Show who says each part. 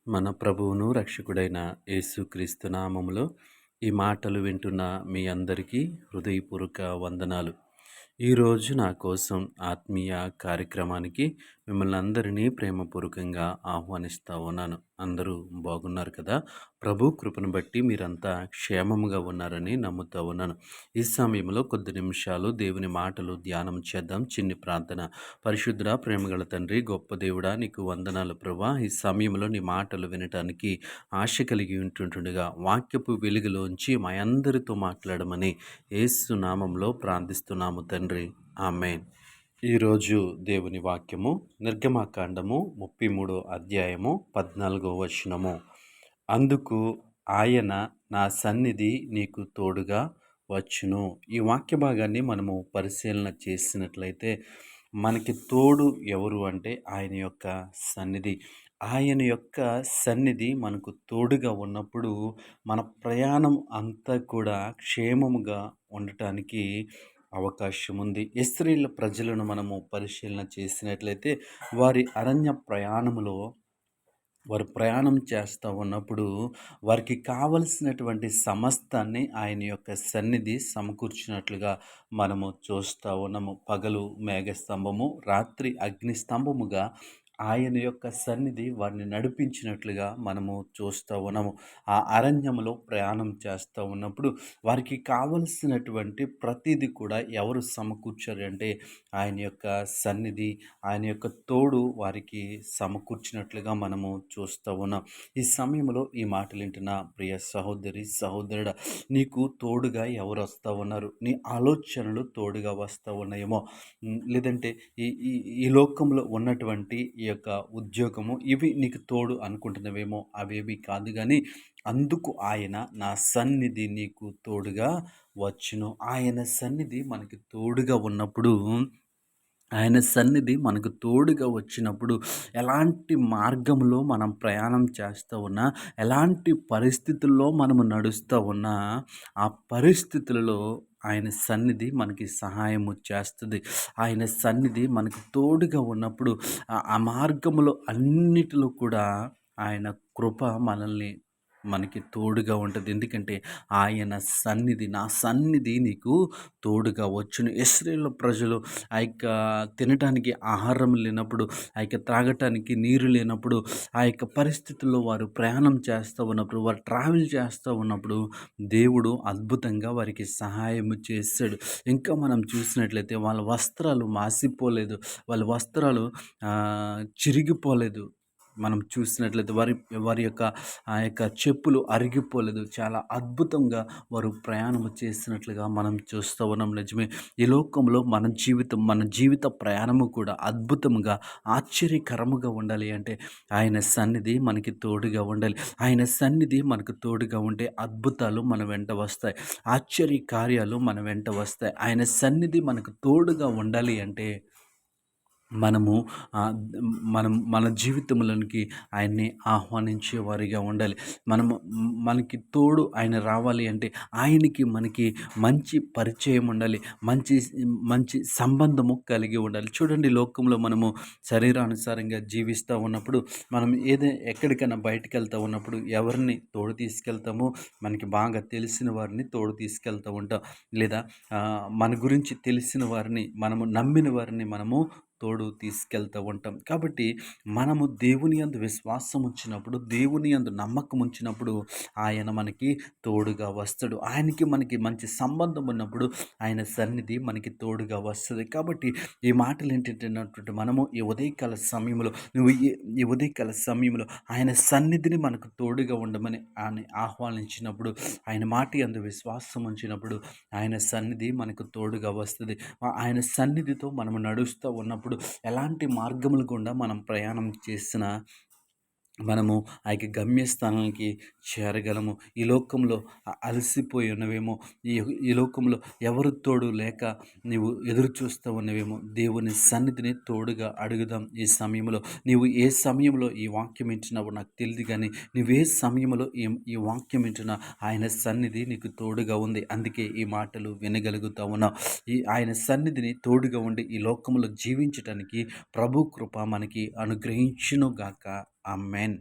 Speaker 1: మన ప్రభువును రక్షకుడైన యేసుక్రీస్తు నామములో ఈ మాటలు వింటున్న మీ అందరికీ హృదయపూర్వక వందనాలు. ఈరోజు నా కోసం ఆత్మీయ కార్యక్రమానికి మిమ్మల్ని అందరినీ ప్రేమపూర్వకంగా ఆహ్వానిస్తా ఉన్నాను. అందరూ బాగున్నారు కదా? ప్రభు కృపను బట్టి మీరంతా క్షేమముగా ఉన్నారని నమ్ముతా ఉన్నాను. ఈ సమయంలో కొద్ది నిమిషాలు దేవుని మాటలు ధ్యానం చేద్దాం. చిన్ని ప్రార్థన. పరిశుద్ధుడా, ప్రేమగల తండ్రి, గొప్ప దేవుడా, నీకు వందనాలు ప్రభా. ఈ సమయంలో నీ మాటలు వినటానికి ఆశ కలిగి ఉంటుండగా వాక్యపు వెలుగులోంచి మా అందరితో మాట్లాడమని యేసు నామంలో ప్రార్థిస్తున్నాము తండ్రి. ఆమేన్. ఈరోజు దేవుని వాక్యము నిర్గమకాండము 33 అధ్యాయము 14 వచనము. అందుకు ఆయన, నా సన్నిధి నీకు తోడుగా వచ్చును. ఈ వాక్య భాగాన్ని మనము పరిశీలన చేసినట్లయితే మనకి తోడు ఎవరు అంటే ఆయన యొక్క సన్నిధి. ఆయన యొక్క సన్నిధి మనకు తోడుగా ఉన్నప్పుడు మన ప్రయాణం అంతా కూడా క్షేమముగా ఉండటానికి అవకాశం ఉంది. ఇశ్రాయేలు ప్రజలను మనము పరిశీలన చేసినట్లయితే వారి అరణ్య ప్రయాణములో వారు ప్రయాణం చేస్తూ ఉన్నప్పుడు వారికి కావలసినటువంటి సమస్తాన్ని ఆయన యొక్క సన్నిధి సమకూర్చినట్లుగా మనము చూస్తూ ఉన్నాము. పగలు మేఘస్తంభము, రాత్రి అగ్నిస్తంభముగా ఆయన యొక్క సన్నిధి వారిని నడిపించినట్లుగా మనము చూస్తూ ఉన్నాము. ఆ అరణ్యములో ప్రయాణం చేస్తూ ఉన్నప్పుడు వారికి కావలసినటువంటి ప్రతిదీ కూడా ఎవరు సమకూర్చారు అంటే ఆయన యొక్క సన్నిధి, ఆయన యొక్క తోడు వారికి సమకూర్చినట్లుగా మనము చూస్తూ ఉన్నాం. ఈ సమయంలో ఈ మాటలు వింటున్న ప్రియ సహోదరి, సహోదరుడా, నీకు తోడుగా ఎవరు వస్తూ ఉన్నారు? నీ ఆలోచనలు తోడుగా వస్తూ ఉన్నాయేమో, లేదంటే ఈ ఈ ఈ లోకంలో ఉన్నటువంటి ఈ యొక్క ఉద్యోగము ఇవి నీకు తోడు అనుకుంటున్నవేమో. అవేవి కాదు కానీ అందుకు ఆయన, నా సన్నిధి నీకు తోడుగా వచ్చును. ఆయన సన్నిధి మనకి తోడుగా ఉన్నప్పుడు, ఆయన సన్నిధి మనకు తోడుగా వచ్చినప్పుడు ఎలాంటి మార్గంలో మనం ప్రయాణం చేస్తూ ఉన్నా, ఎలాంటి పరిస్థితుల్లో మనము నడుస్తూ ఉన్నా, ఆ పరిస్థితులలో ఆయన సన్నిధి మనకి సహాయము చేస్తుంది. ఆయన సన్నిధి మనకు తోడుగా ఉన్నప్పుడు ఆ మార్గములో అన్నిటిలో కూడా ఆయన కృప మనకి తోడుగా ఉంటుంది. ఎందుకంటే ఆయన సన్నిధి, నా సన్నిధి నీకు తోడుగా వచ్చును. ఇశ్రాయేలు ప్రజలు ఆ యొక్క తినటానికి ఆహారం లేనప్పుడు, ఆ యొక్క త్రాగటానికి నీరు లేనప్పుడు, ఆ యొక్క పరిస్థితుల్లో వారు ప్రయాణం చేస్తూ ఉన్నప్పుడు, వారు ట్రావెల్ చేస్తూ ఉన్నప్పుడు దేవుడు అద్భుతంగా వారికి సహాయం చేశాడు. ఇంకా మనం చూసినట్లయితే వాళ్ళ వస్త్రాలు మాసిపోలేదు, వాళ్ళ వస్త్రాలు చిరిగిపోలేదు. మనం చూసినట్లయితే వారి వారి యొక్క ఆ యొక్క చెప్పులు అరిగిపోలేదు. చాలా అద్భుతంగా వారు ప్రయాణం చేసినట్లుగా మనం చూస్తూ ఉన్నాం. నిజమే, ఈ లోకంలో మన జీవిత ప్రయాణము కూడా అద్భుతంగా, ఆశ్చర్యకరముగా ఉండాలి అంటే ఆయన సన్నిధి మనకి తోడుగా ఉండాలి. ఆయన సన్నిధి మనకు తోడుగా ఉంటే అద్భుతాలు మన వెంట వస్తాయి, ఆశ్చర్య కార్యాలు మన వెంట వస్తాయి. ఆయన సన్నిధి మనకు తోడుగా ఉండాలి అంటే మనము మన జీవితంలోనికి ఆయన్ని ఆహ్వానించే వారిగా ఉండాలి. మనకి తోడు ఆయన రావాలి అంటే ఆయనకి మనకి మంచి పరిచయం ఉండాలి, మంచి మంచి సంబంధము కలిగి ఉండాలి. చూడండి, లోకంలో మనము శరీరానుసారంగా జీవిస్తూ ఉన్నప్పుడు మనం ఎక్కడికైనా బయటికి వెళ్తూ ఉన్నప్పుడు ఎవరిని తోడు తీసుకెళ్తామో, మనకి బాగా తెలిసిన వారిని తోడు తీసుకెళ్తూ ఉంటాం. లేదా మన గురించి తెలిసిన వారిని, మనము నమ్మిన వారిని మనము తోడు తీసుకెళ్తూ ఉంటాం. కాబట్టి మనము దేవుని యందు విశ్వాసం ఉంచినప్పుడు, దేవుని యందు నమ్మకం ఉంచినప్పుడు ఆయన మనకి తోడుగా వస్తాడు. ఆయనకి మనకి మంచి సంబంధం ఉన్నప్పుడు ఆయన సన్నిధి మనకి తోడుగా వస్తుంది. కాబట్టి ఈ మాటలు ఏంటంటే మనము ఈ ఉదయకాల సమయంలో ఈ ఉదయకాల సమయంలో ఆయన సన్నిధిని మనకు తోడుగా ఉండమని ఆయన ఆహ్వానించినప్పుడు, ఆయన మాట యందు విశ్వాసం ఉంచినప్పుడు ఆయన సన్నిధి మనకు తోడుగా వస్తుంది. ఆయన సన్నిధితో మనము నడుస్తూ ఉన్నప్పుడు ఎలాంటి మార్గముల గుండా మనం ప్రయాణం చేసినా మనము ఆ యొక్క గమ్యస్థానానికి చేరగలము. ఈ లోకంలో అలసిపోయి ఉన్నవేమో, ఈ ఈ లోకంలో ఎవరు తోడు లేక నీవు ఎదురు చూస్తూ ఉన్నవేమో, దేవుని సన్నిధిని తోడుగా అడుగుదాం. ఈ సమయంలో నీవు ఏ సమయంలో ఈ వాక్యం వింటున్నావో నాకు తెలియదు, కానీ నువ్వే సమయంలో ఈ వాక్యం వింటున్నా ఆయన సన్నిధి నీకు తోడుగా ఉంది. అందుకే ఈ మాటలు వినగలుగుతా ఉన్నావు. ఆయన సన్నిధిని తోడుగా ఉండి ఈ లోకంలో జీవించటానికి ప్రభు కృప మనకి అనుగ్రహించును గాక. ఆమేన్.